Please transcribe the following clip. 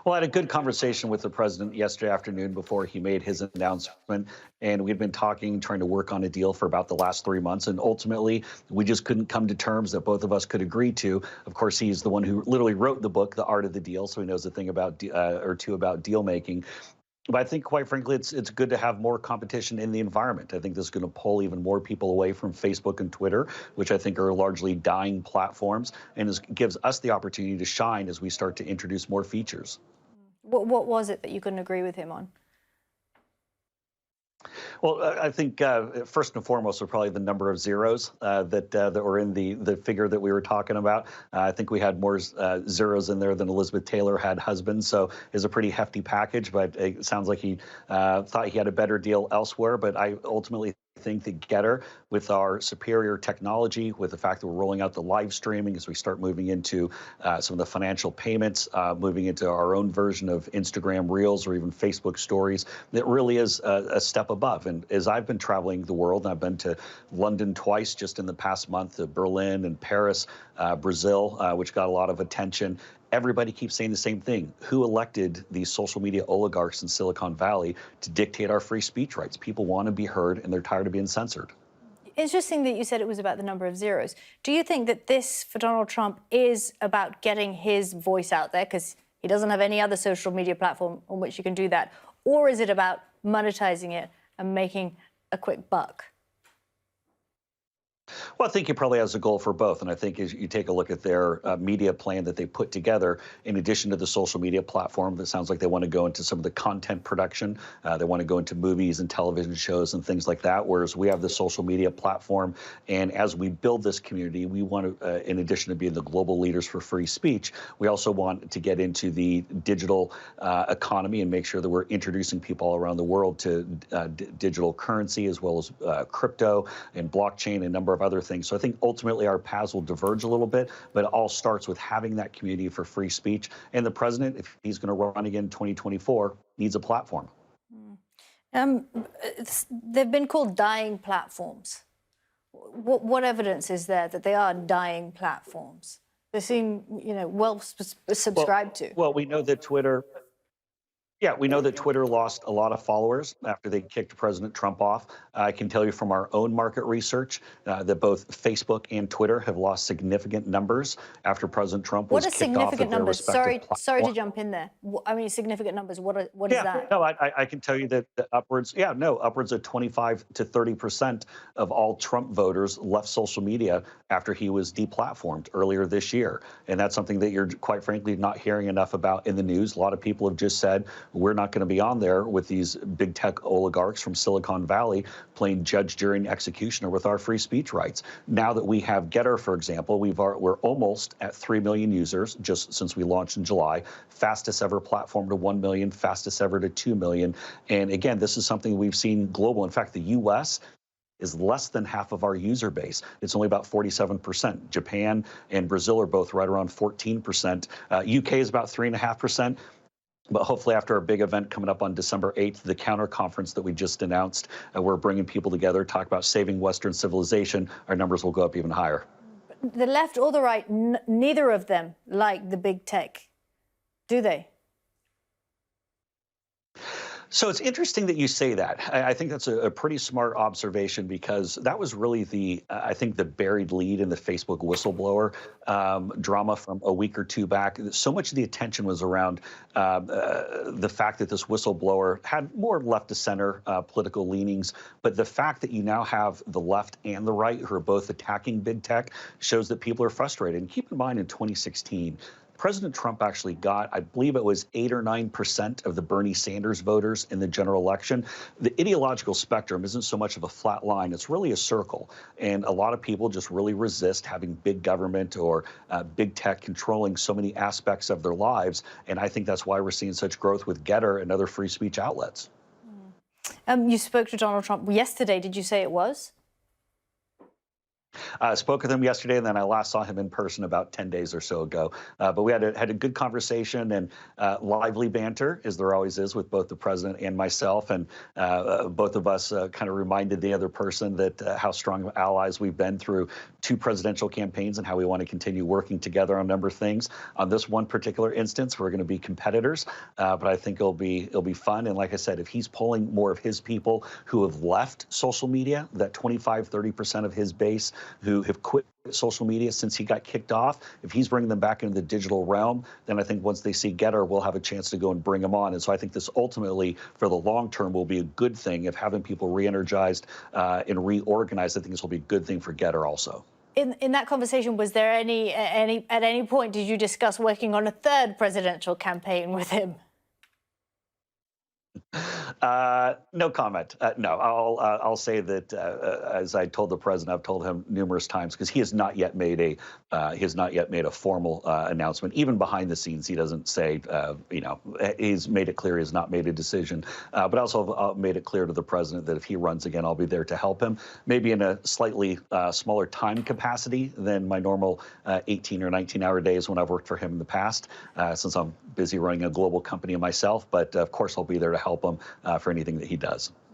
Well, I had a good conversation with the president yesterday afternoon before he made his announcement. And we'd been talking, trying to work on a deal for about the last 3 months. And ultimately, we just couldn't come to terms that both of us could agree to. Of course, he's the one who literally wrote the book, The Art of the Deal. So he knows a thing about or two about deal making. But I think, quite frankly, it's good to have more competition in the environment. I think this is going to pull even more people away from Facebook and Twitter, which I think are largely dying platforms, and gives us the opportunity to shine as we start to introduce more features. What was it that you couldn't agree with him on? Well, I think first and foremost are probably the number of zeros that were in the figure that we were talking about. I think we had more zeros in there than Elizabeth Taylor had husbands, so it's a pretty hefty package. But it sounds like he thought he had a better deal elsewhere. But I ultimately think that Getter, with our superior technology, with the fact that we're rolling out the live streaming as we start moving into some of the financial payments, moving into our own version of Instagram Reels or even Facebook Stories, it really is a step above. And as I've been traveling the world, and I've been to London twice just in the past month, to Berlin and Paris, Brazil, which got a lot of attention. Everybody keeps saying the same thing. Who elected these social media oligarchs in Silicon Valley to dictate our free speech rights? People want to be heard, and they're tired of being censored. Interesting that you said it was about the number of zeros. Do you think that this, for Donald Trump, is about getting his voice out there, because he doesn't have any other social media platform on which you can do that? Or is it about monetizing it and making a quick buck? Well, I think he probably has a goal for both. And I think as you take a look at their media plan that they put together, in addition to the social media platform, that sounds like they want to go into some of the content production. They want to go into movies and television shows and things like that, whereas we have the social media platform. And as we build this community, we want to, in addition to being the global leaders for free speech, we also want to get into the digital economy and make sure that we're introducing people all around the world to digital currency, as well as crypto and blockchain and a number of other things. So I think ultimately our paths will diverge a little bit, but it all starts with having that community for free speech. And the president, if he's going to run again in 2024, needs a platform. They've been called dying platforms. What evidence is there that they are dying platforms? They seem, well subscribed to. Well, we know that Twitter. Yeah, we know that Twitter lost a lot of followers after they kicked President Trump off. I can tell you from our own market research that both Facebook and Twitter have lost significant numbers after President Trump was kicked off of their respective platforms. Sorry to jump in there. I mean, significant numbers. What is that? No, I can tell you that upwards of 25 to 30% of all Trump voters left social media after he was deplatformed earlier this year. And that's something that you're quite frankly not hearing enough about in the news. A lot of people have just said, we're not going to be on there with these big tech oligarchs from Silicon Valley playing judge, jury, and executioner with our free speech rights. Now that we have Getter, for example, we're almost at 3 million users just since we launched in July. Fastest ever platform to 1 million, fastest ever to 2 million. And again, this is something we've seen global. In fact, the U.S. is less than half of our user base. It's only about 47%. Japan and Brazil are both right around 14%. UK is about 3.5%. But hopefully after our big event coming up on December 8th, the counter conference that we just announced, we're bringing people together, talk about saving Western civilization, our numbers will go up even higher. The left or the right, neither of them like the big tech, do they? So it's interesting that you say that. I think that's a pretty smart observation, because that was really I think the buried lead in the Facebook whistleblower drama from a week or two back. So much of the attention was around the fact that this whistleblower had more left to center political leanings. But the fact that you now have the left and the right who are both attacking big tech shows that people are frustrated. And keep in mind, in 2016, President Trump actually got, I believe it was 8 or 9% of the Bernie Sanders voters in the general election. The ideological spectrum isn't so much of a flat line, it's really a circle. And a lot of people just really resist having big government or big tech controlling so many aspects of their lives. And I think that's why we're seeing such growth with Getter and other free speech outlets. You spoke to Donald Trump yesterday, did you say it was? I spoke with him yesterday, and then I last saw him in person about 10 days or so ago. But we had a good conversation and lively banter, as there always is with both the president and myself. And both of us kind of reminded the other person that how strong of allies we've been through two presidential campaigns and how we want to continue working together on a number of things. On this one particular instance, we're going to be competitors, but I think it'll be fun. And like I said, if he's pulling more of his people who have left social media, that 25-30% of his base who have quit social media since he got kicked off, if he's bringing them back into the digital realm, then I think once they see Getter, we'll have a chance to go and bring them on. And so I think this ultimately, for the long term, will be a good thing. If having people re-energized and reorganized, I think this will be a good thing for Getter also. In that conversation, was there at any point did you discuss working on a third presidential campaign with him? No comment. No, I'll say that as I told the president, I've told him numerous times because he has not yet made a formal announcement. Even behind the scenes, he doesn't say. He's made it clear he has not made a decision. But also made it clear to the president that if he runs again, I'll be there to help him. Maybe in a slightly smaller time capacity than my normal 18 or 19-hour days when I've worked for him in the past, since I'm busy running a global company myself. But of course, I'll be there to help him for anything that he does.